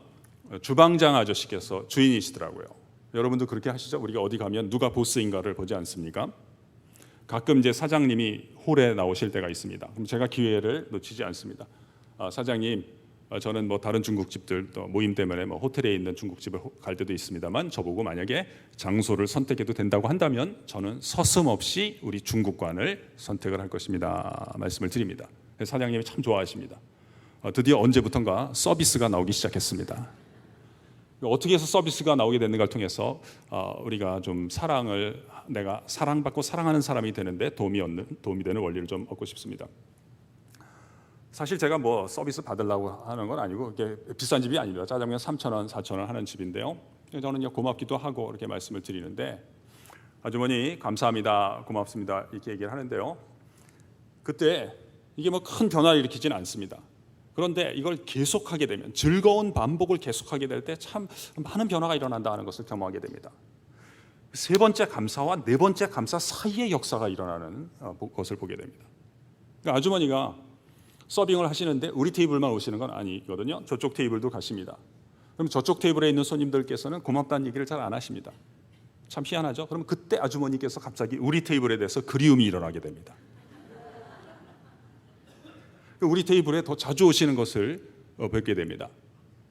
주방장 아저씨께서 주인이시더라고요. 여러분도 그렇게 하시죠? 우리가 어디 가면 누가 보스인가를 보지 않습니까? 가끔 이제 사장님이 홀에 나오실 때가 있습니다. 그럼 제가 기회를 놓치지 않습니다. 사장님, 저는 뭐 다른 중국집들 또 모임 때문에 뭐 호텔에 있는 중국집을 갈 때도 있습니다만 저보고 만약에 장소를 선택해도 된다고 한다면 저는 서슴없이 우리 중국관을 선택을 할 것입니다. 말씀을 드립니다. 사장님이 참 좋아하십니다. 드디어 언제부턴가 서비스가 나오기 시작했습니다. 어떻게 해서 서비스가 나오게 됐는가를 통해서 우리가 좀 내가 사랑받고 사랑하는 사람이 되는데 도움이 되는 원리를 좀 얻고 싶습니다. 사실 제가 뭐 서비스 받으려고 하는 건 아니고 이게 비싼 집이 아닙니다. 짜장면 3,000원, 4,000원 하는 집인데요. 저는 고맙기도 하고 이렇게 말씀을 드리는데 아주머니 감사합니다, 고맙습니다 이렇게 얘기를 하는데요. 그때 이게 뭐 큰 변화를 일으키지는 않습니다. 그런데 이걸 계속하게 되면 즐거운 반복을 계속하게 될 때 참 많은 변화가 일어난다는 것을 경험하게 됩니다. 세 번째 감사와 네 번째 감사 사이의 역사가 일어나는 것을 보게 됩니다. 그러니까 아주머니가 서빙을 하시는데 우리 테이블만 오시는 건 아니거든요. 저쪽 테이블도 가십니다. 그럼 저쪽 테이블에 있는 손님들께서는 고맙다는 얘기를 잘 안 하십니다. 참 희한하죠. 그럼 그때 아주머니께서 갑자기 우리 테이블에 대해서 그리움이 일어나게 됩니다. 우리 테이블에 더 자주 오시는 것을 뵙게 됩니다.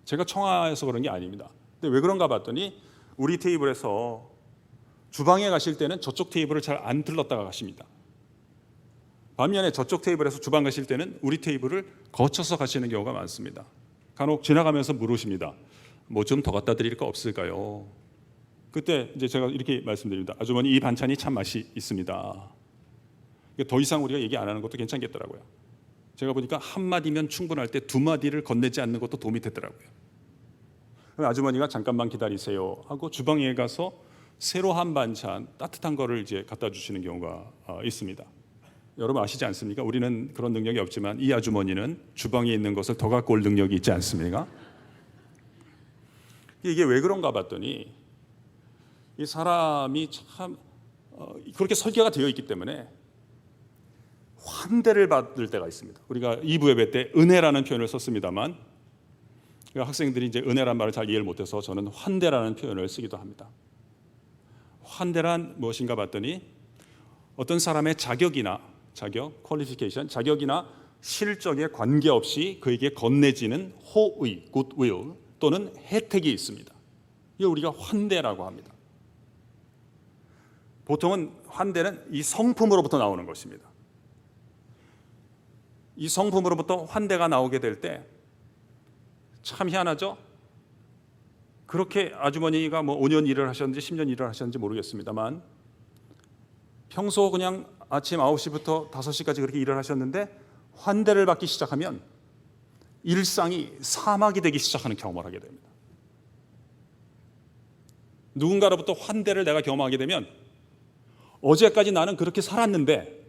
제가 청아해서 그런 게 아닙니다. 근데 왜 그런가 봤더니 우리 테이블에서 주방에 가실 때는 저쪽 테이블을 잘 안 들렀다가 가십니다. 반면에 저쪽 테이블에서 주방 가실 때는 우리 테이블을 거쳐서 가시는 경우가 많습니다. 간혹 지나가면서 물으십니다. 뭐 좀 더 갖다 드릴 거 없을까요? 그때 이제 제가 이렇게 말씀드립니다. 아주머니 이 반찬이 참 맛이 있습니다. 더 이상 우리가 얘기 안 하는 것도 괜찮겠더라고요. 제가 보니까 한 마디면 충분할 때 두 마디를 건네지 않는 것도 도움이 되더라고요. 아주머니가 잠깐만 기다리세요 하고 주방에 가서 새로 한 반찬 따뜻한 거를 이제 갖다 주시는 경우가 있습니다. 여러분 아시지 않습니까? 우리는 그런 능력이 없지만 이 아주머니는 주방에 있는 것을 더 갖고 올 능력이 있지 않습니까? 이게 왜 그런가 봤더니 이 사람이 참 그렇게 설계가 되어 있기 때문에 환대를 받을 때가 있습니다. 우리가 2부 예배 때 은혜라는 표현을 썼습니다만 학생들이 이제 은혜라는 말을 잘 이해를 못해서 저는 환대라는 표현을 쓰기도 합니다. 환대란 무엇인가 봤더니 어떤 사람의 퀄리피케이션, 자격이나 실적에 관계없이 그에게 건네지는 호의, 굿윌 또는 혜택이 있습니다. 이걸 우리가 환대라고 합니다. 보통은 환대는 이 성품으로부터 나오는 것입니다. 이 성품으로부터 환대가 나오게 될 때 참 희한하죠? 그렇게 아주머니가 뭐 5년 일을 하셨는지 10년 일을 하셨는지 모르겠습니다만 평소 그냥 아침 9시부터 5시까지 그렇게 일을 하셨는데 환대를 받기 시작하면 일상이 사막이 되기 시작하는 경험을 하게 됩니다. 누군가로부터 환대를 내가 경험하게 되면 어제까지 나는 그렇게 살았는데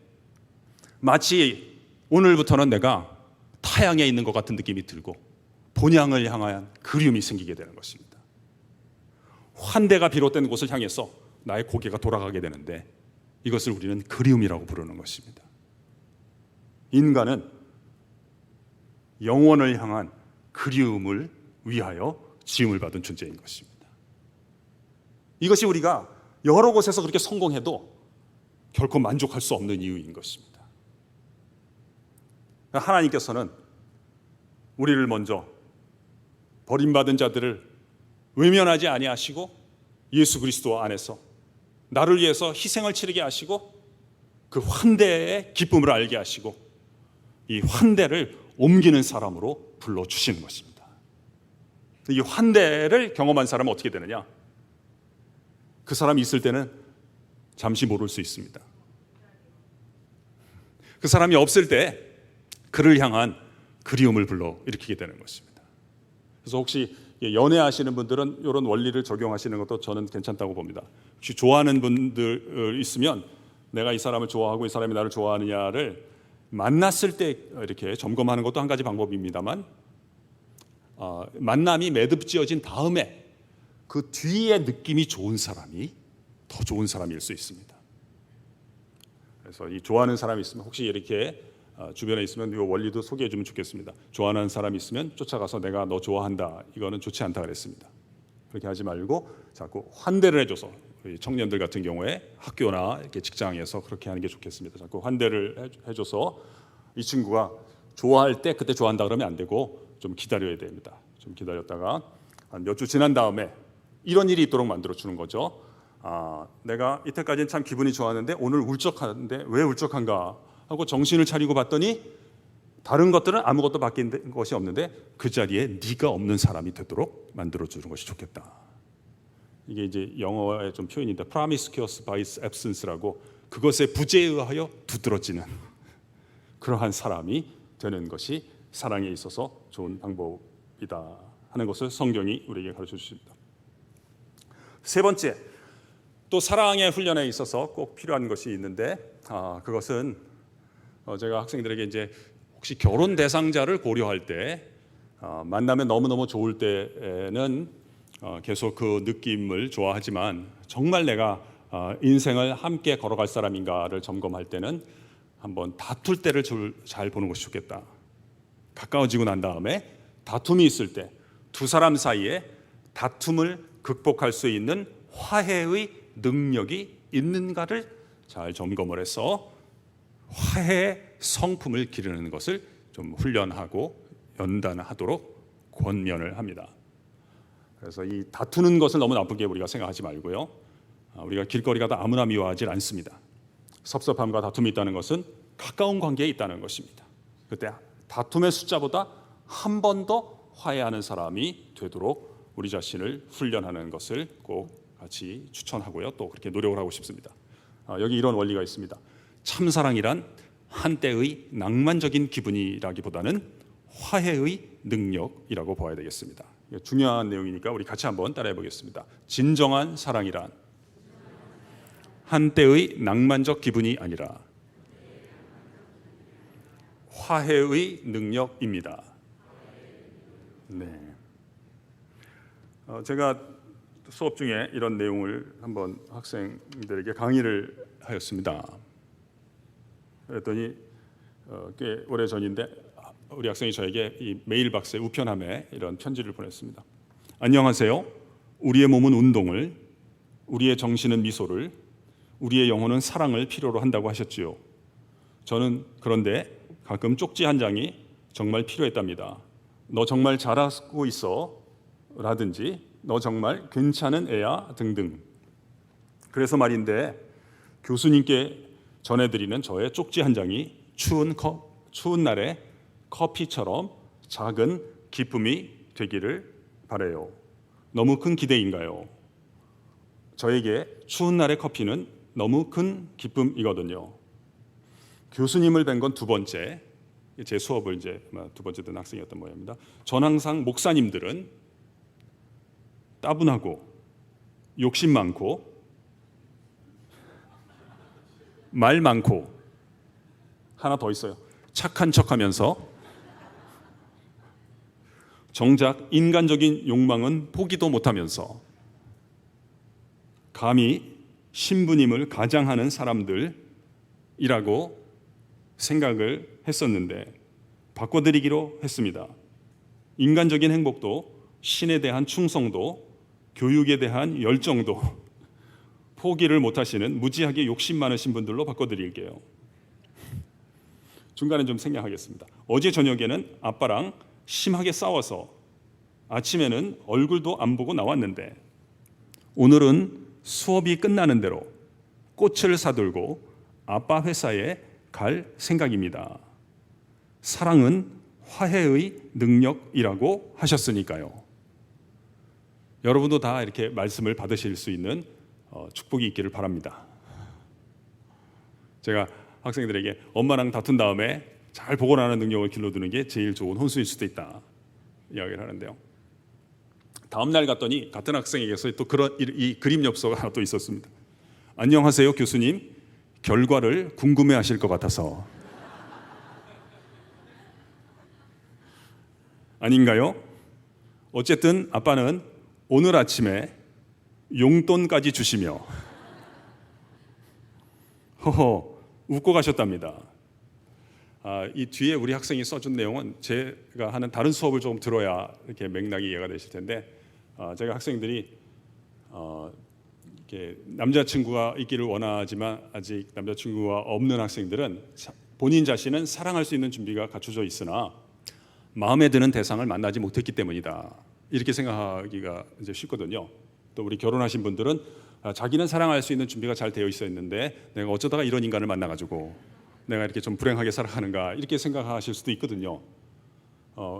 마치 오늘부터는 내가 타향에 있는 것 같은 느낌이 들고 본향을 향한 그리움이 생기게 되는 것입니다. 환대가 비롯된 곳을 향해서 나의 고개가 돌아가게 되는데 이것을 우리는 그리움이라고 부르는 것입니다. 인간은 영원을 향한 그리움을 위하여 지음을 받은 존재인 것입니다. 이것이 우리가 여러 곳에서 그렇게 성공해도 결코 만족할 수 없는 이유인 것입니다. 하나님께서는 우리를 먼저 버림받은 자들을 외면하지 아니하시고 예수 그리스도 안에서 나를 위해서 희생을 치르게 하시고 그 환대의 기쁨을 알게 하시고 이 환대를 옮기는 사람으로 불러주시는 것입니다. 이 환대를 경험한 사람은 어떻게 되느냐? 그 사람이 있을 때는 잠시 모를 수 있습니다. 그 사람이 없을 때 그를 향한 그리움을 불러일으키게 되는 것입니다. 그래서 혹시 연애하시는 분들은 이런 원리를 적용하시는 것도 저는 괜찮다고 봅니다. 혹시 좋아하는 분들 있으면 내가 이 사람을 좋아하고 이 사람이 나를 좋아하느냐를 만났을 때 이렇게 점검하는 것도 한 가지 방법입니다만 만남이 매듭지어진 다음에 그 뒤에 느낌이 좋은 사람이 더 좋은 사람일 수 있습니다. 그래서 이 좋아하는 사람이 있으면 혹시 이렇게 주변에 있으면 이 원리도 소개해 주면 좋겠습니다. 좋아하는 사람이 있으면 쫓아가서 내가 너 좋아한다. 이거는 좋지 않다 그랬습니다. 그렇게 하지 말고 자꾸 환대를 해줘서 청년들 같은 경우에 학교나 이렇게 직장에서 그렇게 하는 게 좋겠습니다. 자꾸 환대를 해줘서 이 친구가 좋아할 때 그때 좋아한다 그러면 안 되고 좀 기다려야 됩니다. 좀 기다렸다가 한 몇 주 지난 다음에 이런 일이 있도록 만들어 주는 거죠. 내가 이때까지는 참 기분이 좋았는데 오늘 울적한데 왜 울적한가 하고 정신을 차리고 봤더니 다른 것들은 아무것도 바뀐 것이 없는데 그 자리에 네가 없는 사람이 되도록 만들어 주는 것이 좋겠다. 이게 이제 영어의 좀 표현인데 promiscuous by absence라고 그것의 부재에 의하여 두드러지는 그러한 사람이 되는 것이 사랑에 있어서 좋은 방법이다 하는 것을 성경이 우리에게 가르쳐 주십니다. 세 번째, 또 사랑의 훈련에 있어서 꼭 필요한 것이 있는데 그것은 제가 학생들에게 이제 혹시 결혼 대상자를 고려할 때 만나면 너무너무 좋을 때는 계속 그 느낌을 좋아하지만 정말 내가 인생을 함께 걸어갈 사람인가를 점검할 때는 한번 다툴 때를 잘 보는 것이 좋겠다. 가까워지고 난 다음에 다툼이 있을 때 두 사람 사이에 다툼을 극복할 수 있는 화해의 능력이 있는가를 잘 점검을 해서 화해의 성품을 기르는 것을 좀 훈련하고 연단하도록 권면을 합니다. 그래서 이 다투는 것을 너무 나쁘게 우리가 생각하지 말고요. 우리가 길거리 가다 아무나 미워하지 않습니다. 섭섭함과 다툼이 있다는 것은 가까운 관계에 있다는 것입니다. 그때 다툼의 숫자보다 한 번 더 화해하는 사람이 되도록 우리 자신을 훈련하는 것을 꼭 같이 추천하고요. 또 그렇게 노력을 하고 싶습니다. 여기 이런 원리가 있습니다. 참사랑이란 한때의 낭만적인 기분이라기보다는 화해의 능력이라고 봐야 되겠습니다. 중요한 내용이니까 우리 같이 한번 따라해 보겠습니다. 진정한 사랑이란 한때의 낭만적 기분이 아니라 화해의 능력입니다. 네. 제가 수업 중에 이런 내용을 한번 학생들에게 강의를 하였습니다. 그랬더니 꽤 오래 전인데 우리 학생이 저에게 이 메일 박스에 우편함에 이런 편지를 보냈습니다. 안녕하세요. 우리의 몸은 운동을, 우리의 정신은 미소를, 우리의 영혼은 사랑을 필요로 한다고 하셨지요. 저는 그런데 가끔 쪽지 한 장이 정말 필요했답니다. 너 정말 잘하고 있어 라든지 너 정말 괜찮은 애야 등등. 그래서 말인데 교수님께 전해드리는 저의 쪽지 한 장이 추운 날에 커피처럼 작은 기쁨이 되기를 바라요. 너무 큰 기대인가요? 저에게 추운 날의 커피는 너무 큰 기쁨이거든요. 교수님을 뵌 건 두 번째, 제 수업을 이제 두 번째 듣는 학생이었던 모양입니다. 전 항상 목사님들은 따분하고 욕심 많고 말 많고 하나 더 있어요. 착한 척하면서 정작 인간적인 욕망은 포기도 못하면서 감히 신부님을 가장하는 사람들이라고 생각을 했었는데 바꿔드리기로 했습니다. 인간적인 행복도 신에 대한 충성도 교육에 대한 열정도 포기를 못하시는 무지하게 욕심 많으신 분들로 바꿔드릴게요. 중간에 좀 생략하겠습니다. 어제 저녁에는 아빠랑 심하게 싸워서 아침에는 얼굴도 안 보고 나왔는데 오늘은 수업이 끝나는 대로 꽃을 사들고 아빠 회사에 갈 생각입니다. 사랑은 화해의 능력이라고 하셨으니까요. 여러분도 다 이렇게 말씀을 받으실 수 있는 축복이 있기를 바랍니다. 제가 학생들에게 엄마랑 다툰 다음에 잘 복원하는 능력을 길러두는 게 제일 좋은 혼수일 수도 있다 이야기를 하는데요. 다음 날 갔더니 같은 학생에게서 또 그런 이 그림 엽서가 또 있었습니다. 안녕하세요 교수님, 결과를 궁금해하실 것 같아서. 아닌가요? 어쨌든 아빠는 오늘 아침에 용돈까지 주시며 허허 웃고 가셨답니다. 이 뒤에 우리 학생이 써준 내용은 제가 하는 다른 수업을 좀 들어야 이렇게 맥락이 이해가 되실 텐데 제가 학생들이 이렇게 남자친구가 있기를 원하지만 아직 남자친구가 없는 학생들은 본인 자신은 사랑할 수 있는 준비가 갖춰져 있으나 마음에 드는 대상을 만나지 못했기 때문이다. 이렇게 생각하기가 이제 쉽거든요. 또 우리 결혼하신 분들은 자기는 사랑할 수 있는 준비가 잘 되어 있었는데 내가 어쩌다가 이런 인간을 만나가지고 내가 이렇게 좀 불행하게 살아가는가 이렇게 생각하실 수도 있거든요.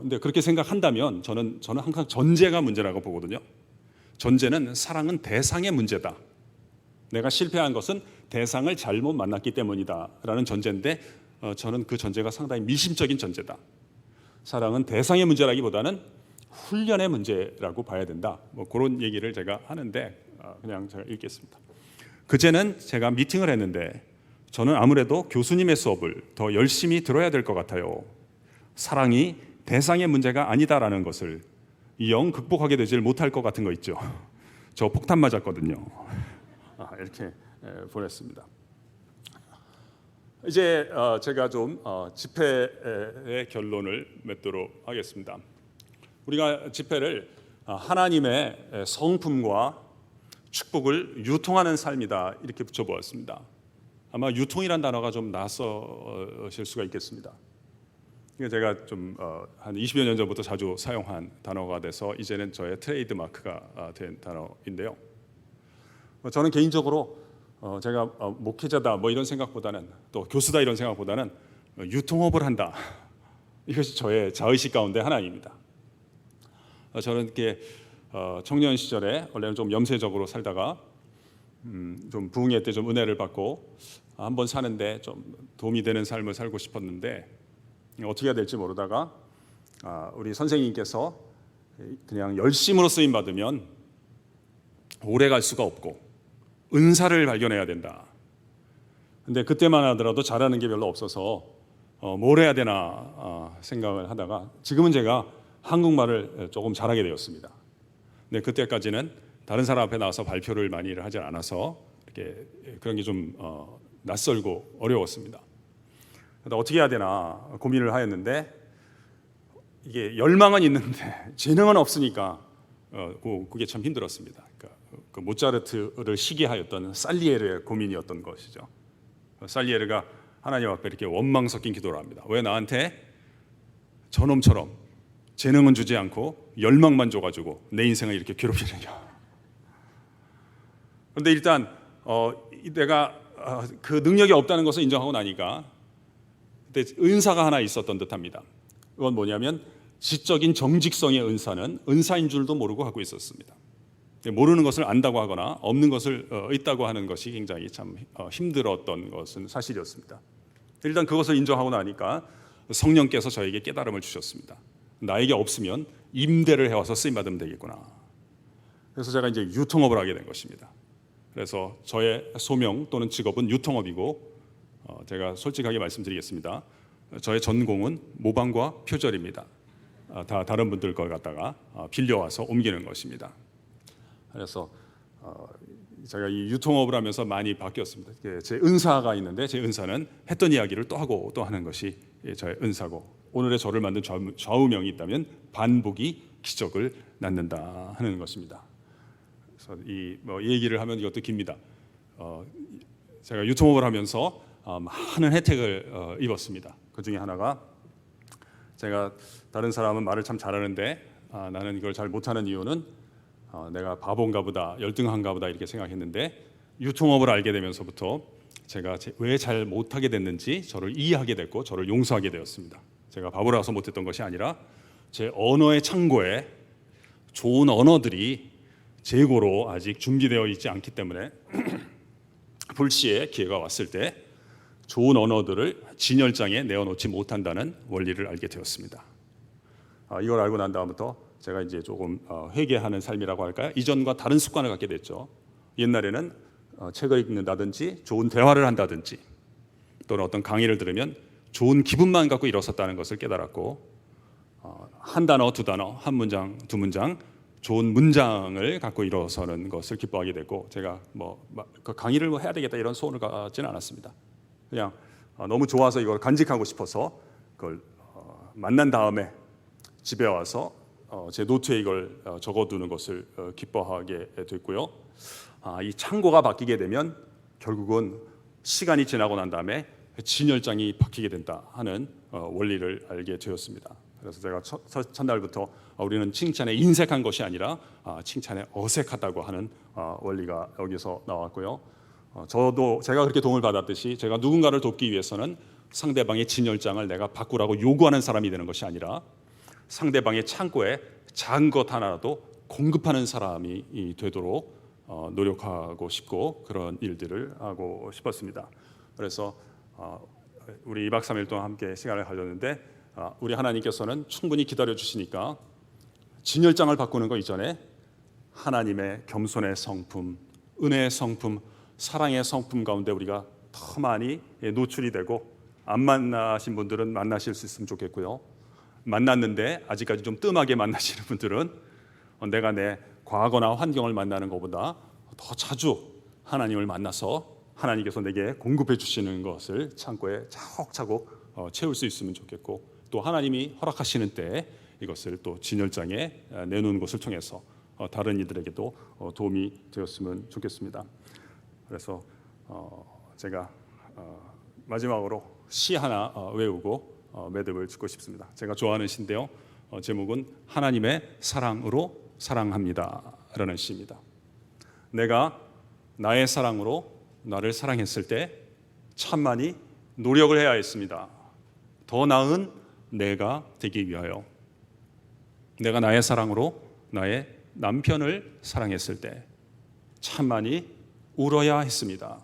근데 그렇게 생각한다면 저는 항상 전제가 문제라고 보거든요. 전제는 사랑은 대상의 문제다. 내가 실패한 것은 대상을 잘못 만났기 때문이다라는 전제인데 저는 그 전제가 상당히 미심적인 전제다. 사랑은 대상의 문제라기보다는 훈련의 문제라고 봐야 된다. 뭐 그런 얘기를 제가 하는데 그냥 제가 읽겠습니다. 그제는 제가 미팅을 했는데 저는 아무래도 교수님의 수업을 더 열심히 들어야 될 것 같아요. 사랑이 대상의 문제가 아니다라는 것을 영 극복하게 되질 못할 것 같은 거 있죠. 저 폭탄 맞았거든요. 이렇게 보냈습니다. 이제 제가 좀 집회의 결론을 맺도록 하겠습니다. 우리가 집회를 하나님의 성품과 축복을 유통하는 삶이다 이렇게 붙여보았습니다. 아마 유통이란 단어가 좀 낯서실 수가 있겠습니다. 이게 제가 좀 한 20여 년 전부터 자주 사용한 단어가 돼서 이제는 저의 트레이드 마크가 된 단어인데요. 저는 개인적으로 제가 목회자다 뭐 이런 생각보다는 또 교수다 이런 생각보다는 유통업을 한다. 이것이 저의 자의식 가운데 하나입니다. 저는 이렇게 청년 시절에 원래는 좀 염세적으로 살다가 좀 부흥회 때 좀 은혜를 받고 한번 사는데 좀 도움이 되는 삶을 살고 싶었는데 어떻게 해야 될지 모르다가 우리 선생님께서 그냥 열심으로 쓰임 받으면 오래 갈 수가 없고 은사를 발견해야 된다. 근데 그때만 하더라도 잘하는 게 별로 없어서 뭘 해야 되나 생각을 하다가 지금은 제가 한국말을 조금 잘하게 되었습니다. 근데 그때까지는 다른 사람 앞에 나와서 발표를 많이 하지 않아서 이렇게 그런 게 좀 낯설고 어려웠습니다. 어떻게 해야 되나 고민을 하였는데 이게 열망은 있는데 재능은 없으니까 그게 참 힘들었습니다. 그러니까 그 모차르트를 시기하였던 살리에르의 고민이었던 것이죠. 살리에르가 하나님 앞에 이렇게 원망 섞인 기도를 합니다. 왜 나한테 저놈처럼 재능은 주지 않고 열망만 줘가지고 내 인생을 이렇게 괴롭히느냐. 그런데 일단 내가 그 능력이 없다는 것을 인정하고 나니까 그때 은사가 하나 있었던 듯합니다. 그건 뭐냐면 지적인 정직성의 은사는 은사인 줄도 모르고 하고 있었습니다. 모르는 것을 안다고 하거나 없는 것을 있다고 하는 것이 굉장히 참 힘들었던 것은 사실이었습니다. 일단 그것을 인정하고 나니까 성령께서 저에게 깨달음을 주셨습니다. 나에게 없으면 임대를 해와서 쓰임 받으면 되겠구나. 그래서 제가 이제 유통업을 하게 된 것입니다. 그래서 저의 소명 또는 직업은 유통업이고 제가 솔직하게 말씀드리겠습니다. 저의 전공은 모방과 표절입니다. 다 다른 분들 걸 갖다가 빌려와서 옮기는 것입니다. 그래서 제가 이 유통업을 하면서 많이 바뀌었습니다. 제 은사가 있는데 제 은사는 했던 이야기를 또 하고 또 하는 것이 저의 은사고 오늘의 저를 만든 좌우명이 있다면 반복이 기적을 낳는다 하는 것입니다. 그래서 이 얘기를 하면 이것도 깁니다. 제가 유통업을 하면서 많은 혜택을 입었습니다. 그 중에 하나가 제가 다른 사람은 말을 참 잘하는데 나는 이걸 잘 못하는 이유는 내가 바본가 보다 열등한가 보다 이렇게 생각했는데 유통업을 알게 되면서부터 제가 왜 잘 못하게 됐는지 저를 이해하게 됐고 저를 용서하게 되었습니다. 제가 바보라서 못했던 것이 아니라 제 언어의 창고에 좋은 언어들이 재고로 아직 준비되어 있지 않기 때문에 불시에 기회가 왔을 때 좋은 언어들을 진열장에 내어놓지 못한다는 원리를 알게 되었습니다. 이걸 알고 난 다음부터 제가 이제 조금 회개하는 삶이라고 할까요? 이전과 다른 습관을 갖게 됐죠. 옛날에는 책을 읽는다든지 좋은 대화를 한다든지 또는 어떤 강의를 들으면 좋은 기분만 갖고 일어섰다는 것을 깨달았고 한 단어, 두 단어, 한 문장, 두 문장 좋은 문장을 갖고 일어서는 것을 기뻐하게 됐고 제가 그 강의를 해야 되겠다 이런 소원을 갖지는 않았습니다. 그냥 너무 좋아서 이걸 간직하고 싶어서 그걸 만난 다음에 집에 와서 제 노트에 이걸 적어두는 것을 기뻐하게 됐고요. 이 창고가 바뀌게 되면 결국은 시간이 지나고 난 다음에 진열장이 바뀌게 된다 하는 원리를 알게 되었습니다. 그래서 제가 첫날부터 우리는 칭찬에 인색한 것이 아니라 칭찬에 어색하다고 하는 원리가 여기서 나왔고요. 저도 제가 그렇게 도움을 받았듯이 제가 누군가를 돕기 위해서는 상대방의 진열장을 내가 바꾸라고 요구하는 사람이 되는 것이 아니라 상대방의 창고에 작은 것 하나라도 공급하는 사람이 되도록 노력하고 싶고 그런 일들을 하고 싶었습니다. 그래서 우리 2박 3일 동안 함께 시간을 가졌는데 우리 하나님께서는 충분히 기다려 주시니까 진열장을 바꾸는 거 이전에 하나님의 겸손의 성품, 은혜의 성품, 사랑의 성품 가운데 우리가 더 많이 노출이 되고 안 만나신 분들은 만나실 수 있으면 좋겠고요. 만났는데 아직까지 좀 뜸하게 만나시는 분들은 내가 내 과거나 환경을 만나는 것보다 더 자주 하나님을 만나서 하나님께서 내게 공급해 주시는 것을 창고에 차곡차곡 채울 수 있으면 좋겠고 또 하나님이 허락하시는 때 이것을 또 진열장에 내놓는 것을 통해서 다른 이들에게도 도움이 되었으면 좋겠습니다. 그래서 제가 마지막으로 시 하나 외우고 매듭을 짓고 싶습니다. 제가 좋아하는 시인데요. 제목은 하나님의 사랑으로 사랑합니다 라는 시입니다. 내가 나의 사랑으로 나를 사랑했을 때 참 많이 노력을 해야 했습니다. 더 나은 내가 되기 위하여. 내가 나의 사랑으로 나의 남편을 사랑했을 때 참 많이 울어야 했습니다.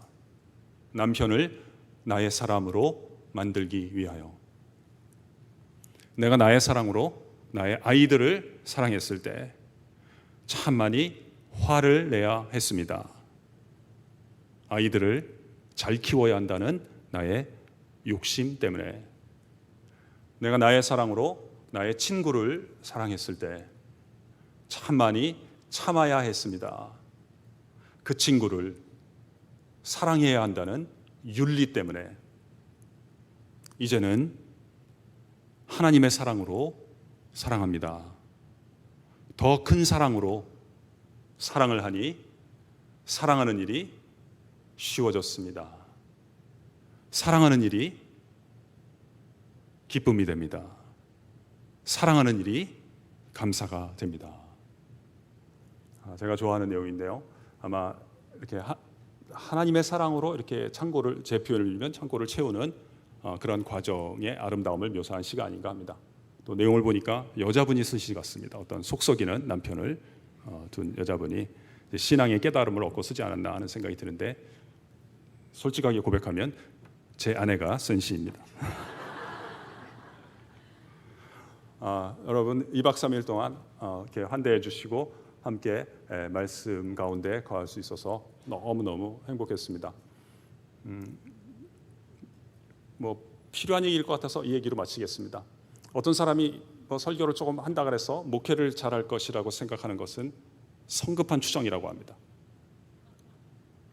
남편을 나의 사람으로 만들기 위하여. 내가 나의 사랑으로 나의 아이들을 사랑했을 때 참 많이 화를 내야 했습니다. 아이들을 잘 키워야 한다는 나의 욕심 때문에. 내가 나의 사랑으로 나의 친구를 사랑했을 때 참 많이 참아야 했습니다. 그 친구를 사랑해야 한다는 윤리 때문에. 이제는 하나님의 사랑으로 사랑합니다. 더 큰 사랑으로 사랑을 하니 사랑하는 일이 쉬워졌습니다. 사랑하는 일이 기쁨이 됩니다. 사랑하는 일이 감사가 됩니다. 제가 좋아하는 내용인데요. 아마 이렇게 하나님의 사랑으로 이렇게 창고를, 제 표현을 빌면 창고를 채우는 그런 과정의 아름다움을 묘사한 시가 아닌가 합니다. 또 내용을 보니까 여자분이 쓴 시 같습니다. 어떤 속썩이는 남편을 둔 여자분이 신앙의 깨달음을 얻고 쓰지 않았나 하는 생각이 드는데 솔직하게 고백하면 제 아내가 쓴 시입니다. 여러분 2박 3일 동안 이렇게 환대해 주시고 함께 말씀 가운데 거할 수 있어서 너무너무 행복했습니다. 뭐 필요한 얘기일 것 같아서 이 얘기로 마치겠습니다. 어떤 사람이 설교를 조금 한다 그래서 목회를 잘할 것이라고 생각하는 것은 성급한 추정이라고 합니다.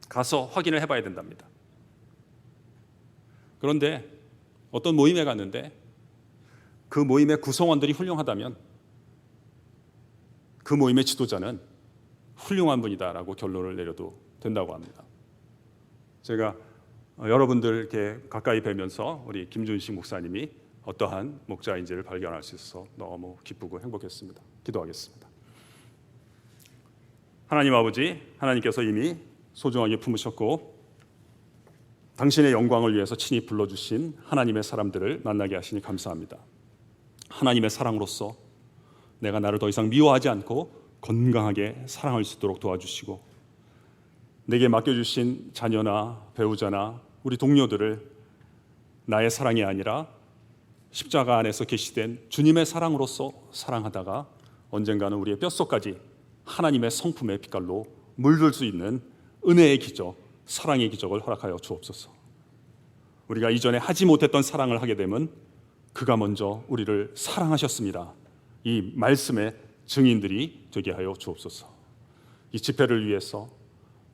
가서 확인을 해봐야 된답니다. 그런데 어떤 모임에 갔는데 그 모임의 구성원들이 훌륭하다면 그 모임의 지도자는 훌륭한 분이다라고 결론을 내려도 된다고 합니다. 제가 여러분들 이렇게 가까이 뵈면서 우리 김준식 목사님이 어떠한 목자인지를 발견할 수 있어서 너무 기쁘고 행복했습니다. 기도하겠습니다. 하나님 아버지, 하나님께서 이미 소중하게 품으셨고 당신의 영광을 위해서 친히 불러주신 하나님의 사람들을 만나게 하시니 감사합니다. 하나님의 사랑으로서 내가 나를 더 이상 미워하지 않고 건강하게 사랑할 수 있도록 도와주시고 내게 맡겨주신 자녀나 배우자나 우리 동료들을 나의 사랑이 아니라 십자가 안에서 계시된 주님의 사랑으로서 사랑하다가 언젠가는 우리의 뼛속까지 하나님의 성품의 빛깔로 물들 수 있는 은혜의 기적, 사랑의 기적을 허락하여 주옵소서. 우리가 이전에 하지 못했던 사랑을 하게 되면 그가 먼저 우리를 사랑하셨습니다. 이 말씀의 증인들이 되게 하여 주옵소서. 이 집회를 위해서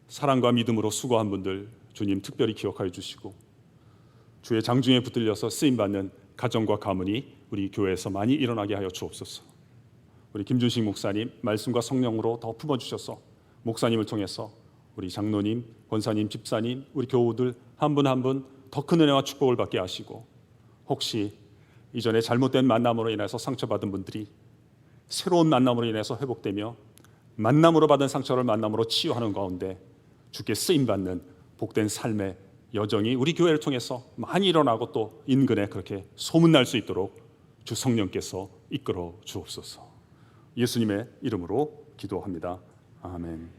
사랑과 믿음으로 수고한 분들 주님 특별히 기억하여 주시고 주의 장중에 붙들려서 쓰임받는 가정과 가문이 우리 교회에서 많이 일어나게 하여 주옵소서. 우리 김준식 목사님 말씀과 성령으로 더 품어주셔서 목사님을 통해서 우리 장로님, 권사님, 집사님, 우리 교우들 한 분 한 분 더 큰 은혜와 축복을 받게 하시고 혹시 이전에 잘못된 만남으로 인해서 상처받은 분들이 새로운 만남으로 인해서 회복되며 만남으로 받은 상처를 만남으로 치유하는 가운데 주께 쓰임받는 복된 삶의 여정이 우리 교회를 통해서 많이 일어나고 또 인근에 그렇게 소문날 수 있도록 주 성령께서 이끌어 주옵소서. 예수님의 이름으로 기도합니다. 아멘.